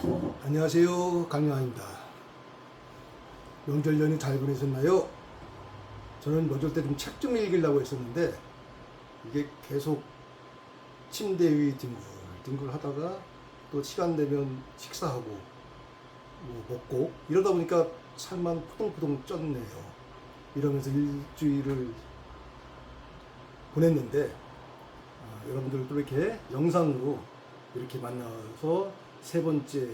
안녕하세요, 강영환입니다. 명절 연휴 잘 보내셨나요? 저는 명절 때 좀 책 좀 읽으려고 했었는데 이게 계속 침대 위 뒹굴 하다가 또 시간 되면 식사하고 뭐 먹고 이러다 보니까 살만 푸동푸동 쪘네요. 이러면서 일주일을 보냈는데 여러분들도 이렇게 영상으로 이렇게 만나서 세 번째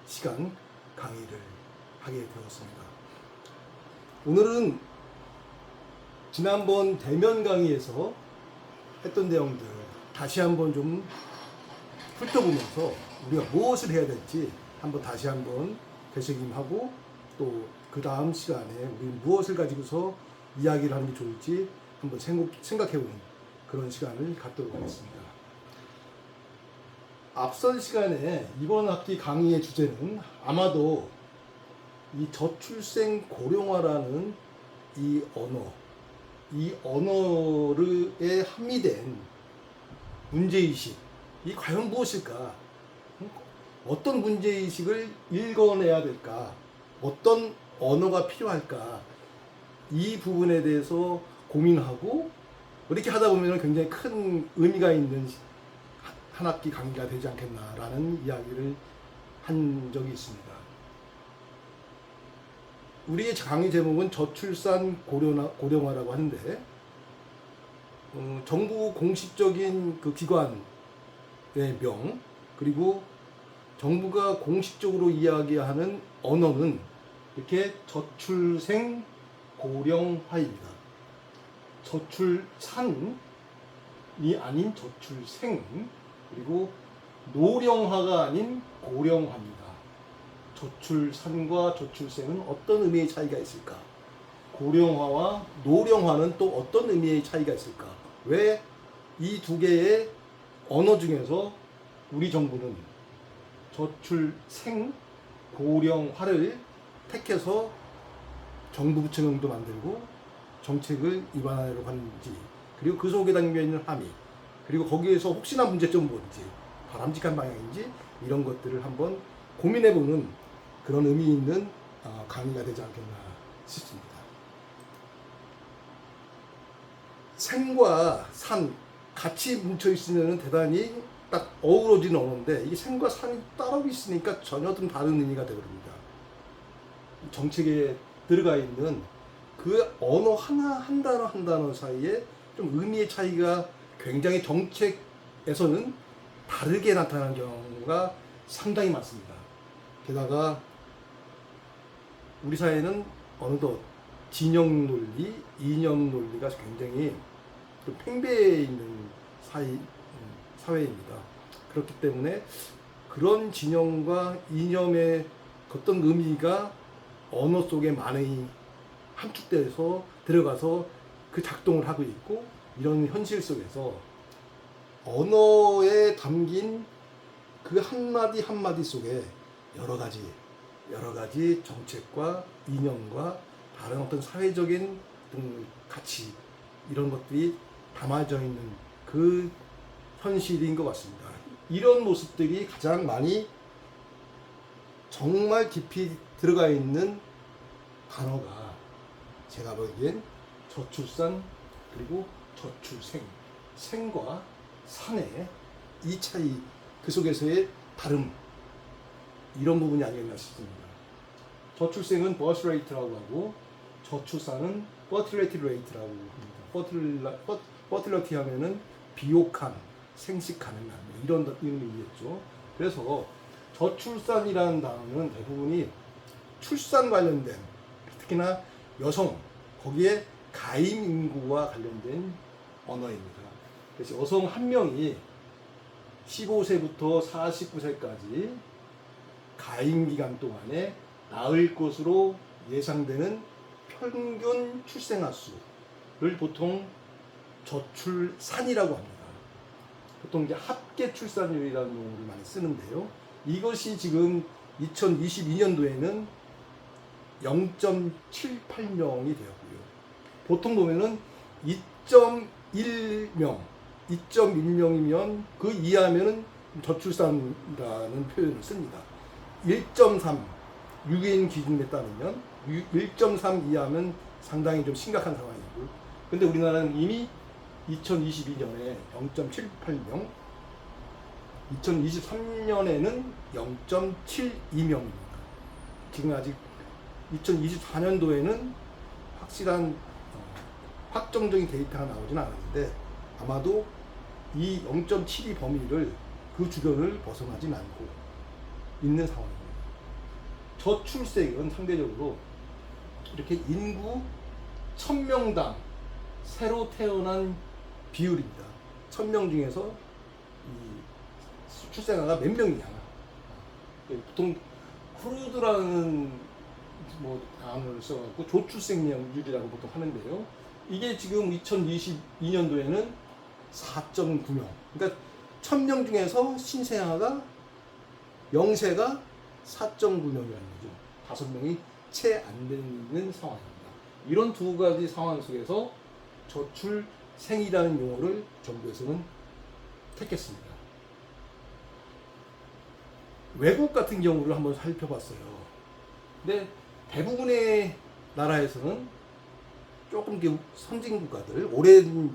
시간 강의를 하게 되었습니다. 오늘은 지난번 대면 강의에서 했던 내용들 다시 한번 좀 훑어보면서 우리가 무엇을 해야 될지 한번 다시 한번 되새김하고 또 그 다음 시간에 우리 무엇을 가지고서 이야기를 하는 게 좋을지 한번 생각해보는 그런 시간을 갖도록 하겠습니다. 앞선 시간에 이번 학기 강의의 주제는 아마도 이 저출생 고령화라는 이 언어에 함의된 문제의식이 과연 무엇일까? 어떤 문제의식을 읽어내야 될까? 어떤 언어가 필요할까? 이 부분에 대해서 고민하고 이렇게 하다 보면 굉장히 큰 의미가 있는 한 학기 강의가 되지 않겠나라는 이야기를 한 적이 있습니다. 우리의 강의 제목은 저출산 고령화라고 하는데 정부 공식적인 그 기관의 명 그리고 정부가 공식적으로 이야기하는 언어는 이렇게 저출생 고령화입니다. 저출산이 아닌 저출생 그리고 노령화가 아닌 고령화입니다. 저출산과 저출생은 어떤 의미의 차이가 있을까? 고령화와 노령화는 또 어떤 의미의 차이가 있을까? 왜 이 두 개의 언어 중에서 우리 정부는 저출생 고령화를 택해서 정부 부처명도 만들고 정책을 입안하려고 하는지 그리고 그 속에 담겨 있는 함의 그리고 거기에서 혹시나 문제점은 뭔지 바람직한 방향인지 이런 것들을 한번 고민해보는 그런 의미 있는 강의가 되지 않겠나 싶습니다. 생과 산 같이 뭉쳐 있으면 대단히 딱 어우러지는 언어인데 이게 생과 산이 따로 있으니까 전혀 좀 다른 의미가 되어버립니다. 정책에 들어가 있는 그 언어 한 단어 사이에 좀 의미의 차이가 굉장히 정책에서는 다르게 나타나는 경우가 상당히 많습니다. 게다가 우리 사회는 어느덧 진영 논리, 이념 논리가 굉장히 좀 팽배해 있는 사회입니다. 그렇기 때문에 그런 진영과 이념의 어떤 의미가 언어 속에 많이 함축돼서 들어가서 그 작동을 하고 있고 이런 현실 속에서 언어에 담긴 그 한마디 한마디 속에 여러 가지 정책과 이념과 다른 어떤 사회적인 가치 이런 것들이 담아져 있는 그 현실인 것 같습니다. 이런 모습들이 가장 많이 정말 깊이 들어가 있는 단어가 제가 보기엔 저출산 그리고 저출생 생과 산의 이 차이 그 속에서의 다름 이런 부분이 아니겠나 싶습니다. 저출생은 birth rate라고 하고 저출산은 fertility rate라고 합니다. fertility 하면은 비옥한, 생식하는 이런 의미겠죠. 그래서 저출산이라는 단어는 대부분이 출산 관련된 특히나 여성 거기에 가임 인구와 관련된 언어입니다. 그래서 여성 한 명이 15세부터 49세까지 가임 기간 동안에 낳을 것으로 예상되는 평균 출생아 수를 보통 저출산이라고 합니다. 보통 이제 합계 출산율이라는 용어를 많이 쓰는데요. 이것이 지금 2022년도에는 0.78명이 되었고요. 보통 보면은 2.1명, 2.1명이면 그 이하면은 저출산이라는 표현을 씁니다. 1.3 유엔 기준에 따르면 1.3 이하면 상당히 좀 심각한 상황이고, 근데 우리나라는 이미 2022년에 0.78명, 2023년에는 0.72명입니다. 지금 아직 2024년도에는 확실한 확정적인 데이터가 나오진 않았는데 아마도 이 0.72 범위를 그 주변을 벗어나진 않고 있는 상황입니다. 저출생은 상대적으로 이렇게 인구 1000명당 새로 태어난 비율입니다. 1000명 중에서 이 출생아가 몇 명이냐. 보통 크루드라는 단어를 써갖고 조출생률이라고 보통 하는데요. 이게 지금 2022년도에는 4.9명. 그러니까 1000명 중에서 신생아가 영세가 4.9명이라는 거죠. 5명이 채 안 되는 상황입니다. 이런 두 가지 상황 속에서 저출생이라는 용어를 정부에서는 택했습니다. 외국 같은 경우를 한번 살펴봤어요. 근데 대부분의 나라에서는 조금 선진 국가들, 오랜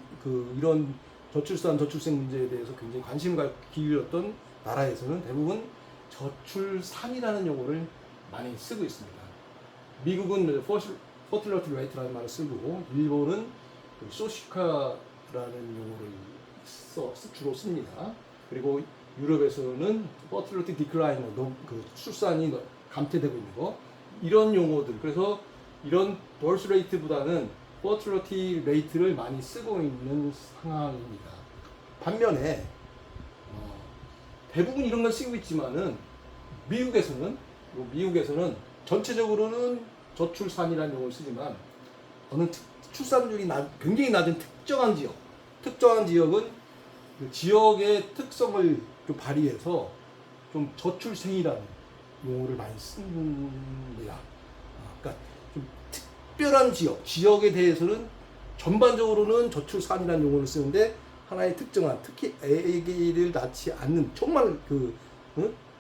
이런 저출산, 저출생 문제에 대해서 굉장히 관심을 기울였던 나라에서는 대부분 저출산이라는 용어를 많이 쓰고 있습니다. 미국은 fertility rate라는 말을 쓰고, 일본은 소시카라는 용어를 주로 씁니다. 그리고 유럽에서는 fertility decline, 출산이 감퇴되고 있는 거, 이런 용어들. 그래서 이런 birth rate보다는 fertility rate를 많이 쓰고 있는 상황입니다. 반면에 대부분 이런 걸 쓰고 있지만은 미국에서는 전체적으로는 저출산이라는 용어를 쓰지만 어느 출산율이 굉장히 낮은 특정한 지역은 그 지역의 특성을 좀 발휘해서 좀 저출생이라는 용어를 많이 씁니다. 그러니까 좀 특별한 지역에 대해서는 전반적으로는 저출산이라는 용어를 쓰는데 하나의 특정한, 특히 아기를 낳지 않는, 정말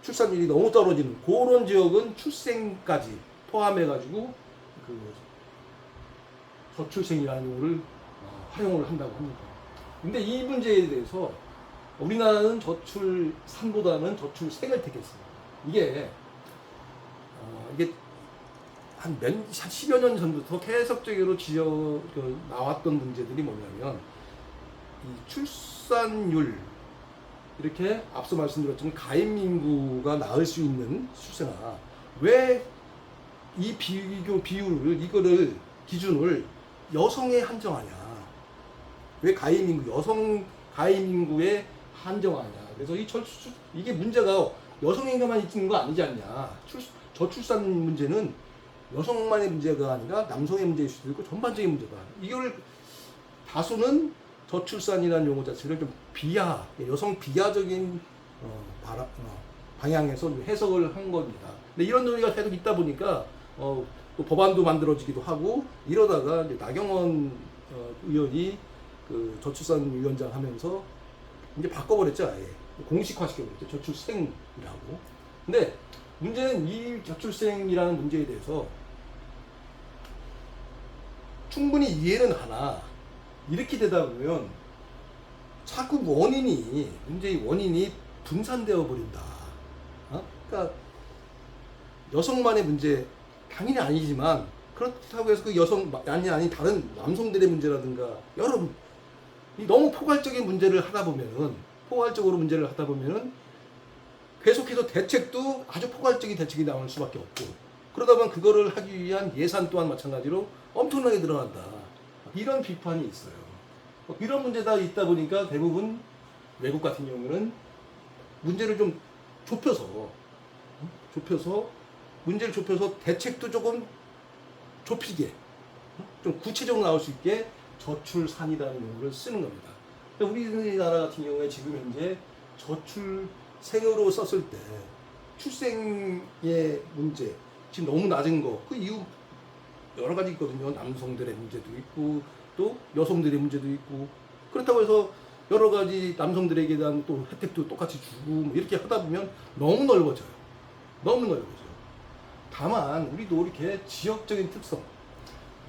출산율이 너무 떨어지는 그런 지역은 출생까지 포함해가지고 저출생이라는 용어를 활용을 한다고 합니다. 근데 이 문제에 대해서 우리나라는 저출산보다는 저출생을 택했습니다. 이게 한 10여 년 전부터 계속적으로 나왔던 문제들이 뭐냐면, 이 출산율, 이렇게 앞서 말씀드렸지만 가임 인구가 낳을 수 있는 출생아, 왜 이 이거를 기준을 여성에 한정하냐? 왜 여성 가임 인구에 한정하냐? 그래서 이게 문제가 여성에게만 있는 거 아니지 않냐? 저출산 문제는 여성만의 문제가 아니라 남성의 문제일 수도 있고 전반적인 문제다. 이걸 다수는 저출산이라는 용어 자체를 좀 여성 비하적인 방향에서 해석을 한 겁니다. 근데 이런 논의가 계속 있다 보니까 또 법안도 만들어지기도 하고, 이러다가 이제 나경원 의원이 저출산 위원장 하면서 이제 바꿔버렸죠. 아예 공식화시켜버렸죠. 저출생이라고. 근데 문제는 이 저출생이라는 문제에 대해서 충분히 이해는 하나, 이렇게 되다 보면 자꾸 문제의 원인이 분산되어 버린다. 그러니까 여성만의 문제 당연히 아니지만, 그렇다고 해서 다른 남성들의 문제라든가 너무 포괄적으로 문제를 하다 보면은 계속해서 대책도 아주 포괄적인 대책이 나올 수밖에 없고, 그러다 보면 그거를 하기 위한 예산 또한 마찬가지로 엄청나게 들어간다. 이런 비판이 있어요. 이런 문제가 있다 보니까 대부분 외국 같은 경우는 문제를 좀 문제를 좁혀서 대책도 조금 좁히게, 좀 구체적으로 나올 수 있게 저출산이라는 용어를 쓰는 겁니다. 우리나라 같은 경우에 지금 현재 저출생으로 썼을 때 출생의 문제, 지금 너무 낮은 거, 그 이유 여러 가지 있거든요. 남성들의 문제도 있고 또 여성들의 문제도 있고, 그렇다고 해서 여러 가지 남성들에게 대한 또 혜택도 똑같이 주고 이렇게 하다 보면 너무 넓어져요. 넣는 거예요. 그죠? 다만 우리도 이렇게 지역적인 특성,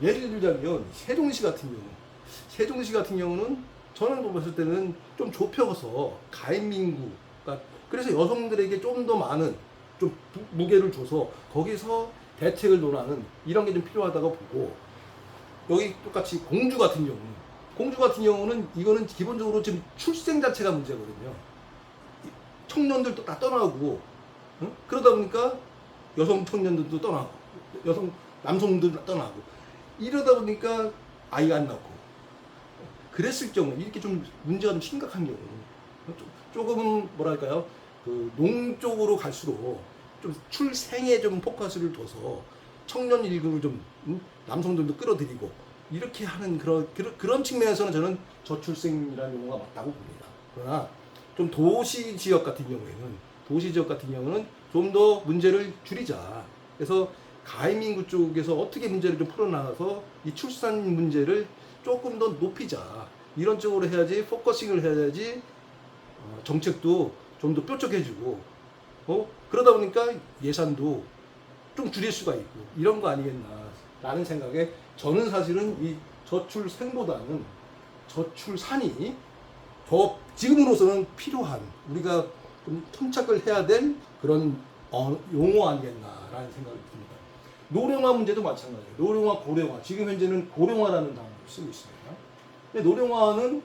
예를 들자면 세종시 같은 경우는 저는 봤을 때는 좀 좁혀서 가입민구가, 그래서 여성들에게 좀 더 많은 좀 무게를 줘서 거기서 대책을 논하는 이런 게 좀 필요하다고 보고, 여기 똑같이 공주 같은 경우는 이거는 기본적으로 지금 출생 자체가 문제거든요. 청년들도 다 떠나고, 응? 그러다 보니까 여성 청년들도 떠나고, 남성들도 떠나고, 이러다 보니까 아이가 안 낳고, 그랬을 경우, 이렇게 좀 문제가 좀 심각한 경우, 조금은 뭐랄까요, 그 농 쪽으로 갈수록 좀 출생에 좀 포커스를 둬서 청년 일금을 좀, 남성들도 끌어들이고 이렇게 하는 그런 측면에서는 저는 저출생이라는 용어가 맞다고 봅니다. 그러나 좀 도시 지역 같은 경우에는 좀 더 문제를 줄이자. 그래서 가임인구 쪽에서 어떻게 문제를 좀 풀어나가서 이 출산 문제를 조금 더 높이자. 이런 쪽으로 해야지, 포커싱을 해야지 정책도 좀 더 뾰족해지고, 그러다 보니까 예산도 좀 줄일 수가 있고, 이런 거 아니겠나라는 생각에, 저는 사실은 이 저출생보다는 저출산이 지금으로서는 필요한, 우리가 좀 탐착을 해야 될 그런 용어 아니겠나라는 생각이 듭니다. 노령화 문제도 마찬가지예요. 노령화, 고령화. 지금 현재는 고령화라는 단어를 쓰고 있습니다. 근데 노령화는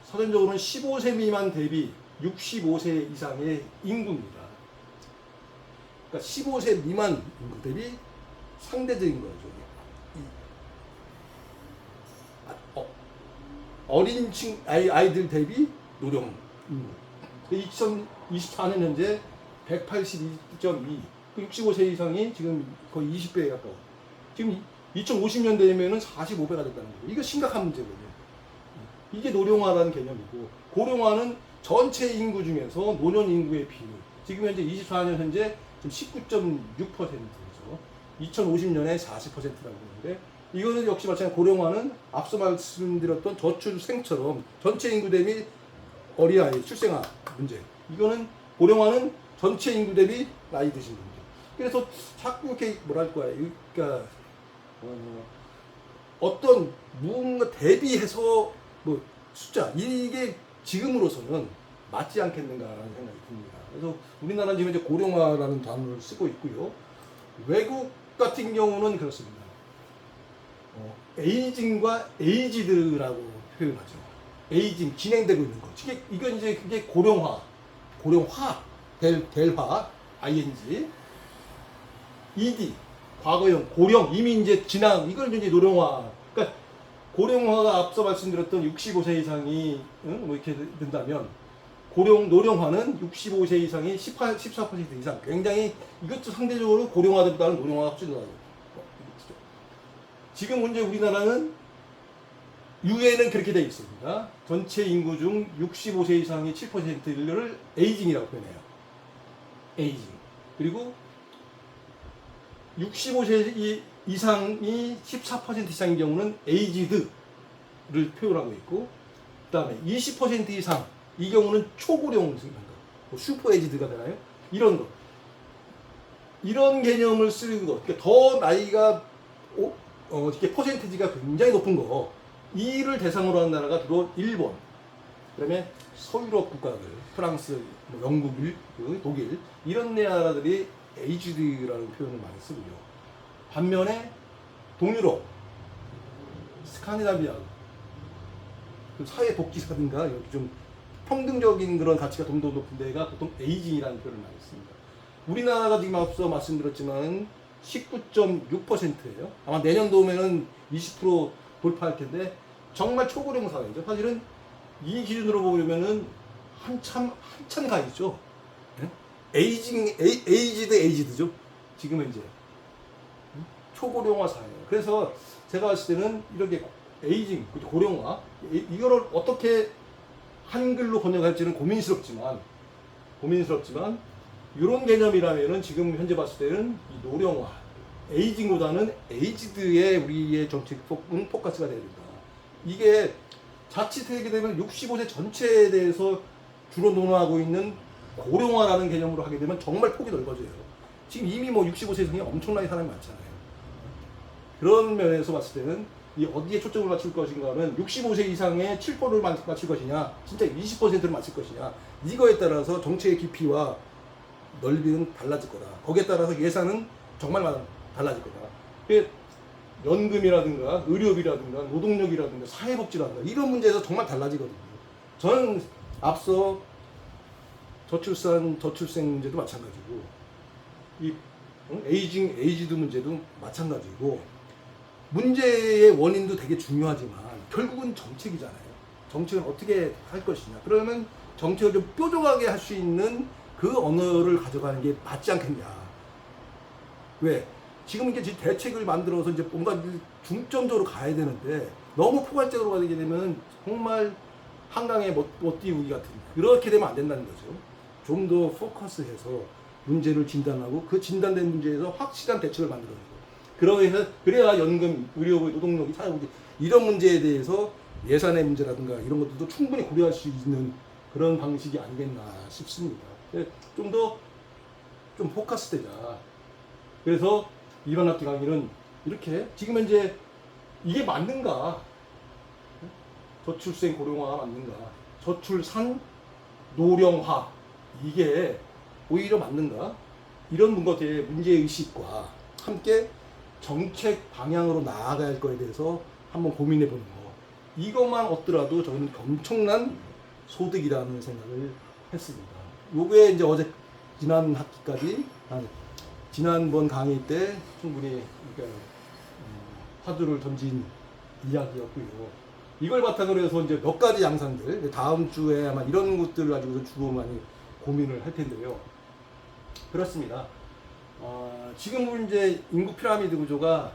사전적으로는 15세 미만 대비 65세 이상의 인구입니다. 그러니까 15세 미만 인구 대비 상대적인 거죠. 어린 아이들 대비 노령 인구. 2024년 현재 182.2, 65세 이상이 지금 거의 20배에 가까워. 지금 2050년 되면은 45배가 됐다는 거예요. 이거 심각한 문제거든요. 이게 노령화라는 개념이고, 고령화는 전체 인구 중에서 노년 인구의 비율. 지금 현재 24년 현재 지금 19.6%죠. 2050년에 40%라고 하는데, 이거는 역시 마찬가지로 고령화는 앞서 말씀드렸던 저출생처럼 전체 인구 대비 어린아이 출생아 문제. 이거는 고령화는 전체 인구 대비 나이 드신 분들. 그래서 자꾸 이렇게 그러니까 어떤 무언가 대비해서 숫자, 이게 지금으로서는 맞지 않겠는가라는 생각이 듭니다. 그래서 우리나라는 지금 이제 고령화라는 단어를 쓰고 있고요. 외국 같은 경우는 그렇습니다. 에이징과 에이지드라고 표현하죠. 에이징, 진행되고 있는 거. 이건 이제 그게 고령화, 델화, ing, ed, 과거형, 고령, 이미 이제 지난, 이걸 이제 노령화. 그러니까 고령화가 앞서 말씀드렸던 65세 이상이 이렇게 된다면, 노령화는 65세 이상이 14% 이상. 굉장히 이것도 상대적으로 고령화보다는 노령화가 훨씬 나아요. 지금 현재 우리나라는 유엔은 그렇게 되어 있습니다. 전체 인구 중 65세 이상의 7%를 에이징이라고 표현해요. 에이징. 그리고 65세 이상이 14% 이상인 경우는 에이지드를 표현하고 있고, 그 다음에 20% 이상, 이 경우는 초고령을 생각한다. 슈퍼 에이지드가 되나요? 이런 거. 이런 개념을 쓰는 거. 그러니까 더 나이가 이렇게 퍼센티지가 굉장히 높은 거, 이를 대상으로 하는 나라가 주로 일본, 그다음에 서유럽 국가들, 프랑스, 영국, 독일, 이런 나라들이 에이지드라는 표현을 많이 쓰고요. 반면에 동유럽, 스칸디나비아, 사회 복지라든가 여기 좀 평등적인 그런 가치가 좀 더 높은 데가 보통 에이징이라는 표현을 많이 씁니다. 우리나라가 지금 앞서 말씀드렸지만 19.6%예요. 아마 내년도면은 20% 돌파할 텐데, 정말 초고령 사회죠. 사실은 이 기준으로 보면은 한참 가있죠. 에이지드죠. 지금 현재 초고령화 사회예요. 그래서 제가 봤을 때는 이렇게 에이징, 고령화, 이거를 어떻게 한글로 번역할지는 고민스럽지만 이런 개념이라면은 지금 현재 봤을 때는 이 노령화, 에이징보다는 에이지드의 우리의 정책 포커스가 돼야 된다. 이게 자칫하게 되면 65세 전체에 대해서 주로 논하고 있는 고령화라는 개념으로 하게 되면 정말 폭이 넓어져요. 지금 이미 뭐 65세 이상이 엄청나게 사람이 많잖아요. 그런 면에서 봤을 때는 이 어디에 초점을 맞출 것인가는 65세 이상의 7%를 맞출 것이냐, 진짜 20%를 맞출 것이냐, 이거에 따라서 정책의 깊이와 넓이는 달라질 거다. 거기에 따라서 예산은 정말 달라질 거다. 연금이라든가 의료비라든가 노동력이라든가 사회복지라든가 이런 문제에서 정말 달라지거든요. 저는 앞서 저출산, 저출생 문제도 마찬가지고 이 에이지드 문제도 마찬가지고 문제의 원인도 되게 중요하지만 결국은 정책이잖아요. 정책을 어떻게 할 것이냐. 그러면 정책을 좀 뾰족하게 할 수 있는 그 언어를 가져가는 게 맞지 않겠냐. 왜? 지금 이게 대책을 만들어서 이제 뭔가 중점적으로 가야 되는데 너무 포괄적으로 가게 되면 정말 한강에 못 띄우기 같은 그렇게 되면 안 된다는 거죠. 좀 더 포커스해서 문제를 진단하고 그 진단된 문제에서 확실한 대책을 만들어내고 그래야 연금, 의료, 노동력이 사회복지 이런 문제에 대해서 예산의 문제라든가 이런 것들도 충분히 고려할 수 있는 그런 방식이 아니겠나 싶습니다. 좀 포커스 되자. 그래서 이번 학기 강의는 이렇게 지금 현재 이게 맞는가? 저출생 고령화가 맞는가? 저출산 노령화 이게 오히려 맞는가? 이런 것들의 문제의식과 함께 정책 방향으로 나아가야 할 거에 대해서 한번 고민해 보는 거. 이것만 얻더라도 저는 엄청난 소득이라는 생각을 했습니다. 요게 이제 지난 학기까지, 지난번 강의 때 충분히 화두를 던진 이야기였고요. 이걸 바탕으로 해서 이제 몇 가지 양상들, 다음 주에 아마 이런 것들을 가지고 주로 많이 고민을 할 텐데요. 그렇습니다. 지금 이제 인구 피라미드 구조가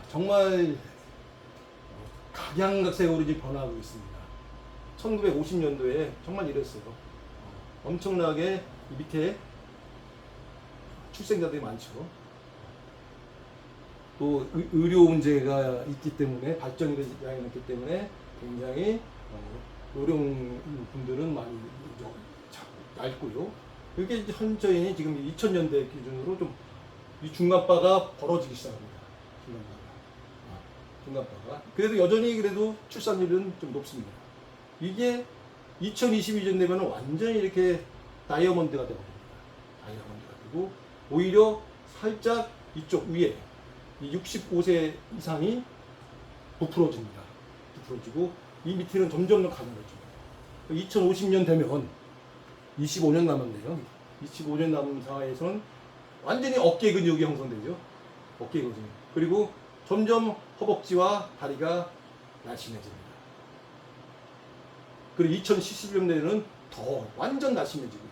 정말 각양각색으로 이제 변화하고 있습니다. 1950년도에 정말 이랬어요. 엄청나게 밑에 출생자들이 많죠. 또 의료 문제가 있기 때문에 발전이 있기 때문에 굉장히 노령분들은 많이 얇고요. 이게 이제 현저히 지금 2000년대 기준으로 좀 이 중간바가 벌어지기 시작합니다. 중간바가. 그래도 여전히 출산율은 좀 높습니다. 이게 2022년 되면 완전히 이렇게 다이아몬드가 되거든요. 다이아몬드가 되고 오히려 살짝 이쪽 위에 65세 이상이 부풀어집니다. 부풀어지고 이 밑에는 점점 더 가늘어집니다. 2050년 되면 25년 남았네요. 25년 남은 상황에서는 완전히 어깨 근육이 형성되죠. 어깨 근육. 그리고 점점 허벅지와 다리가 날씬해집니다. 그리고 2070년 되면 더 완전 날씬해지고요.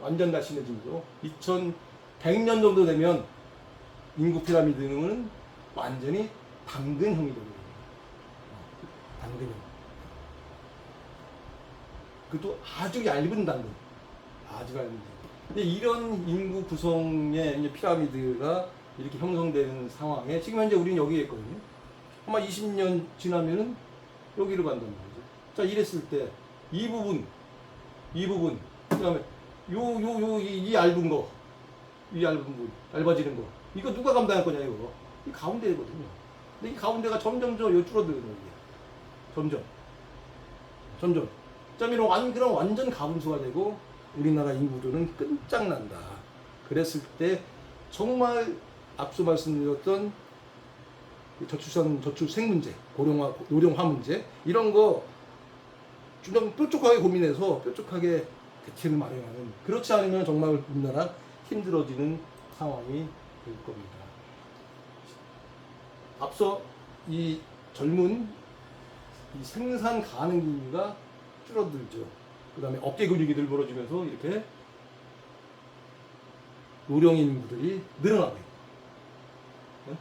완전 날씬해지고 2100년 정도 되면 인구 피라미드는 완전히 당근형이 됩니다. 당근형. 그것도 아주 얇은 당근. 아주 얇은 당근. 근데 이런 인구 구성의 이제 피라미드가 이렇게 형성되는 상황에 지금 현재 우리는 여기에 있거든요. 아마 20년 지나면은 여기로 간단 말이죠. 자, 이랬을 때 이 부분, 그다음에 이 얇은 거, 이 얇은 부분, 얇아지는 거, 이거 누가 감당할 거냐 이거. 이 가운데거든요. 근데 이 가운데가 점점 줄어드는 거예요. 점점. 그럼 완전 가분수가 되고 우리나라 인구도는 끝장난다. 그랬을 때 정말 앞서 말씀드렸던 저출산, 저출생 문제, 고령화, 노령화 문제 이런 거 좀 뾰족하게 고민해서 뾰족하게 대책을 마련하는. 그렇지 않으면 정말 우리나라 힘들어지는 상황이 될 겁니다. 앞서 이 젊은 이 생산 가능 기미가 줄어들죠. 그 다음에 어깨 근육이 늘어지면서 이렇게 노령인 인구들이 늘어나고 있고,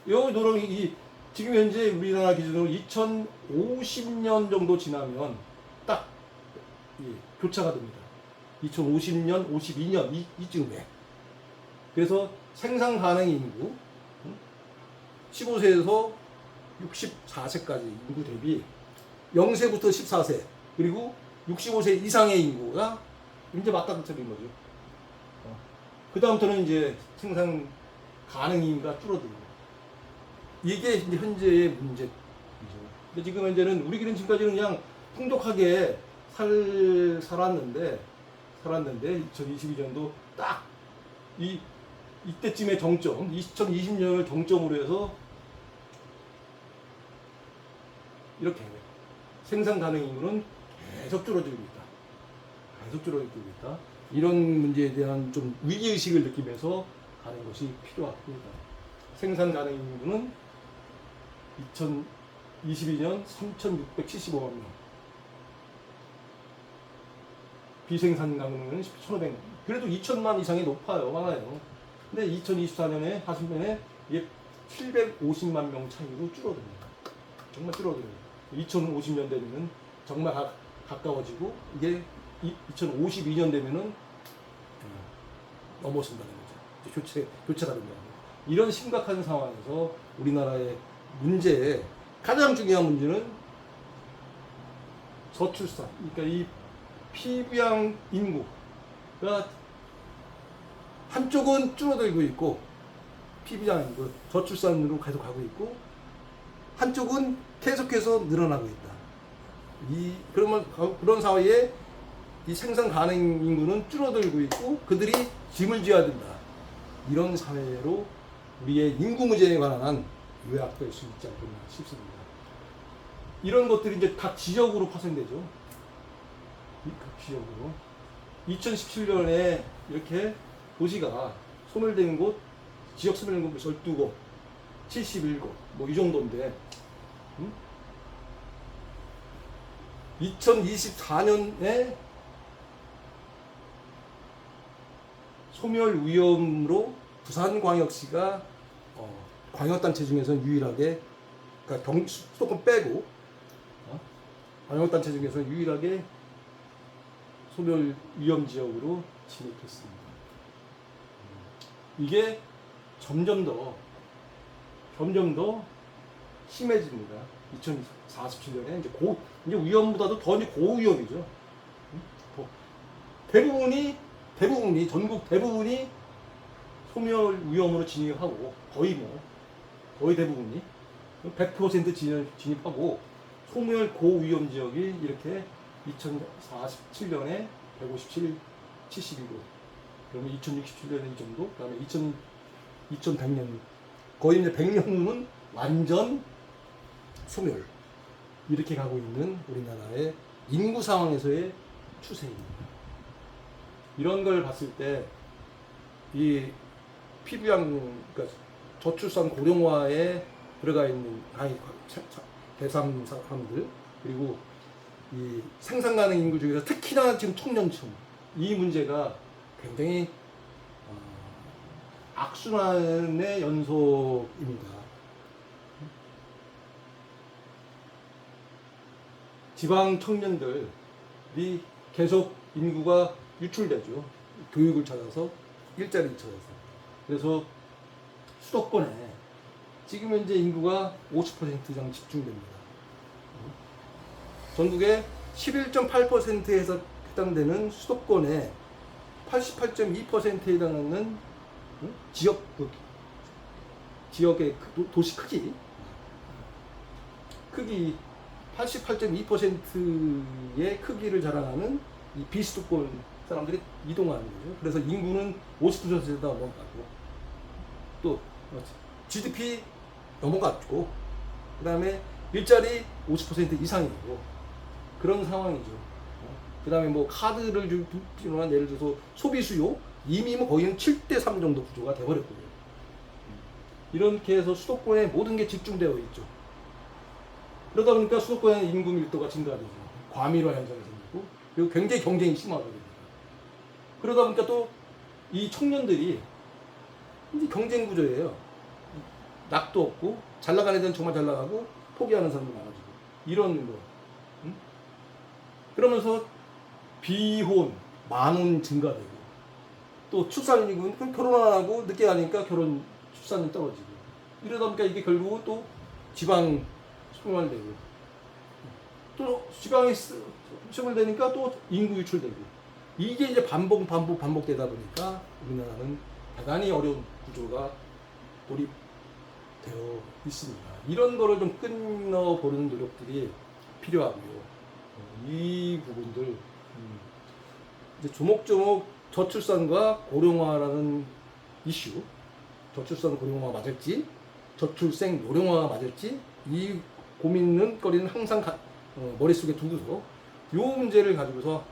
이 노령이 지금 현재 우리나라 기준으로 2050년 정도 지나면 딱 교차가 됩니다. 2050년, 52년 이쯤에. 그래서 생산 가능 인구 15세에서 64세까지 인구 대비 0세부터 14세 그리고 65세 이상의 인구가 이제 맞닥뜨린 거죠. 그 다음부터는 이제 생산 가능 인구가 줄어들고, 이게 이제 현재의 문제죠. 근데 지금 현재는 우리끼리는 지금까지는 그냥 풍족하게 살았는데 2022년도 딱 이때쯤의 정점, 2020년을 정점으로 해서 이렇게 생산 가능 인구는 계속 줄어들고 있다. 이런 문제에 대한 좀 위기의식을 느끼면서 가는 것이 필요합니다. 생산 가능 인구는 2022년 3,675만 명, 비생산 가능은 1,500만. 그래도 2,000만 이상이 많아요. 근데 2024년에 하순년에 이게 750만 명 차이로 줄어듭니다. 정말 줄어들어요. 2050년 되면은 정말 가까워지고, 이게 2052년 되면은 넘어선다는 거죠. 교체가 된다는 거죠. 이런 심각한 상황에서 우리나라의 문제, 가장 중요한 문제는 저출산. 그러니까 이 피부양 인구가 한쪽은 줄어들고 있고, 피부양 인구, 저출산으로 계속 가고 있고, 한쪽은 계속해서 늘어나고 있다. 그런 사이에 이 생산 가능 인구는 줄어들고 있고, 그들이 짐을 져야 된다. 이런 사회로 우리의 인구 문제에 관한 요약될 수 있지 않겠나 싶습니다. 이런 것들이 이제 각 지역으로 파생되죠. 각 지역으로. 2017년에 이렇게 도시가 소멸된 곳, 지역 소멸된 곳 12곳, 71곳, 뭐 이 정도인데, 2024년에 소멸 위험으로 부산광역시가 광역단체 중에서는 유일하게, 그러니까 수도권 빼고 광역단체 중에서는 유일하게 소멸 위험 지역으로 진입했습니다. 이게 점점 더 심해집니다. 2047년에 이제 위험보다도 더 이제 고위험이죠. 전국 대부분이 소멸 위험으로 진입하고, 거의 대부분이 100% 진입하고, 소멸 고위험 지역이 이렇게 2047년에 157, 72곳, 그러면 2067년에 이 정도, 그 다음에 2100년, 거의 이제 100년 후는 완전 소멸, 이렇게 가고 있는 우리나라의 인구 상황에서의 추세입니다. 이런 걸 봤을 때 이 피부양, 그러니까 저출산 고령화에 들어가 있는 대상 사람들, 그리고 이 생산 가능 인구 중에서 특히나 지금 청년층, 이 문제가 굉장히 악순환의 연속입니다. 지방 청년들이 계속 인구가 유출되죠. 교육을 찾아서, 일자리를 찾아서. 그래서 수도권에 지금 현재 인구가 50% 이상 집중됩니다. 전국의 11.8%에서 해당되는 수도권에 88.2%에 해당하는 지역의 도시 크기 88.2%의 크기를 자랑하는 이 비수도권 사람들이 이동하는 거죠. 그래서 인구는 50%다 넘어가고, 또 GDP 넘어갔고, 그 다음에 일자리 50% 이상이고, 그런 상황이죠. 그 다음에 뭐 카드를 주는, 예를 들어서 소비 수요, 이미 뭐 거의 7대3 정도 구조가 돼버렸거든요. 이렇게 해서 수도권에 모든 게 집중되어 있죠. 그러다 보니까 수도권의 인구 밀도가 증가되죠. 과밀화 현상이 생기고, 그리고 굉장히 경쟁이 심화됩니다. 그러다 보니까 또 이 청년들이 이제 경쟁 구조예요. 낙도 없고, 잘 나가는 애들은 정말 잘 나가고, 포기하는 사람도 많아지고, 이런 거. 그러면서 비혼, 만혼 증가되고, 또 출산 인구는 결혼 안 하고 늦게 하니까 출산이 떨어지고, 이러다 보니까 이게 결국은 또 지방 소멸되고, 또 지방에 되니까 또 인구 유출되고 이게 이제 반복되다 보니까 우리나라는 대단히 어려운 구조가 돌입되어 있습니다. 이런 거를 좀 끊어보는 노력들이 필요하고요. 이 부분들 이제 조목조목 저출산과 고령화라는 이슈, 저출산 고령화가 맞을지, 저출생 노령화가 맞을지 이 고민은 거리는 항상 머릿속에 두고서 이 문제를 가지고서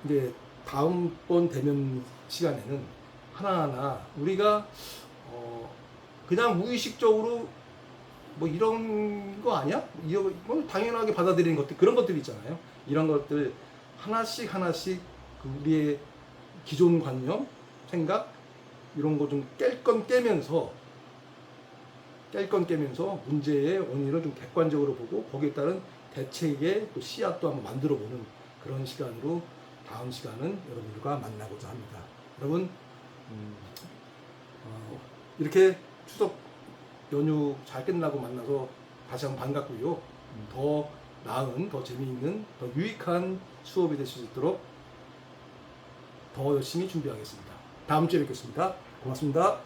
이제 다음번 대면 시간에는 하나하나 우리가 그냥 무의식적으로 뭐 이런 거 아니야? 이거 당연하게 받아들이는 것들 그런 것들이 있잖아요. 이런 것들 하나씩 그 우리의 기존 관념, 생각 이런 거 좀 깰 건 깨면서 문제의 원인을 좀 객관적으로 보고 거기에 따른 대책의 또 씨앗도 한번 만들어 보는 그런 시간으로 다음 시간은 여러분들과 만나고자 합니다. 여러분 이렇게 추석 연휴 잘 끝나고 만나서 다시 한번 반갑고요. 더 나은, 더 재미있는, 더 유익한 수업이 될 수 있도록 더 열심히 준비하겠습니다. 다음 주에 뵙겠습니다. 고맙습니다.